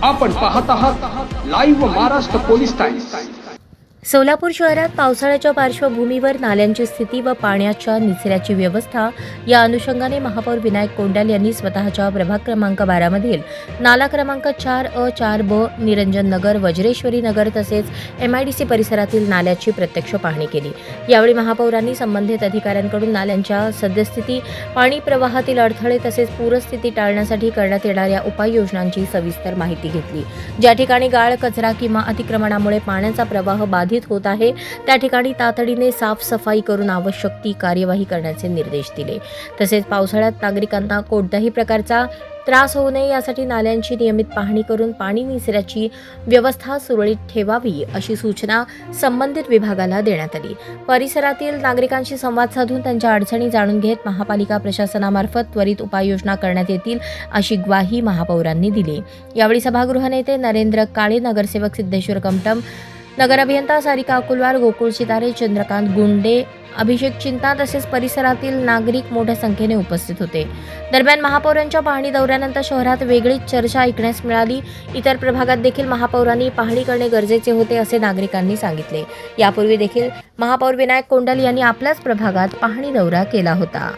आपण पाहत आहात live Maharashtra police times. Solapur शहरात पावसाळ्याच्या पार्श्वभूमीवर नाल्यांची स्थिती व पाण्याच्या निचऱ्याची व्यवस्था या अनुषंगाने महापौर विनायक कोंडाल यांनी स्वतःच्या प्रभाग क्रमांक 12 मधील नाला क्रमांक 4A 4B निरंजन नगर, वज्रेश्वरी नगर तसेच MIDC परिसरातील नाल्याची प्रत्यक्ष पाहणी केली। यावेळी महापौरांनी संबंधित अधिकाऱ्यांकडून नाल्यांच्या सद्यस्थिती, पाणी प्रवाहातील अडथळे तसेच पूरस्थिती टाळण्यासाठी करण्यात येणाऱ्या उपाययोजनांची सविस्तर माहिती घेतली। ज्या ठिकाणी गाळ, कचरा किंवा अतिक्रमणामुळे पाण्याचा प्रवाह बाधित होत आहे त्या ठिकाणी तातडीने साफसफाई करून आवश्यक ती कार्यवाही करण्याचे निर्देश दिले। तसेच पावसाळ्यात नागरिकांना कोणत्याही प्रकारचा त्रास होऊ नये यासाठी नाल्यांची नियमित पाहणी करून पाणी निचऱ्याची व्यवस्था सुरळीत ठेवावी अशी सूचना संबंधित विभागाला देण्यात आली। परिसरातील नागरिकांशी संवाद साधून त्यांच्या अडचणी जाणून घेत महापालिका प्रशासनामार्फत त्वरित उपाययोजना करण्यात येतील अशी ग्वाही महापौरांनी दिली। यावेळी सभागृह नेते नरेंद्र काळे, नगरसेवक सिद्धेश्वर कमटम, नगर अभियंता सारिका अकुलवार, गोकुळ चितारे, चंद्रकांत गुंडे, अभिषेक चिंता तसेच परिसरातील नागरिक मोठ्या संख्येने उपस्थित होते। दरम्यान महापौरांच्या पाहणी दौऱ्यानंतर शहरात वेगळीच चर्चा ऐकण्यास मिळाली। इतर प्रभागात देखील महापौरांनी पाहणी करणे गरजेचे होते असे नागरिकांनी सांगितले। यापूर्वी देखील महापौर विनायक कोंडाल यांनी आपल्याच प्रभागात पाहणी दौरा केला होता।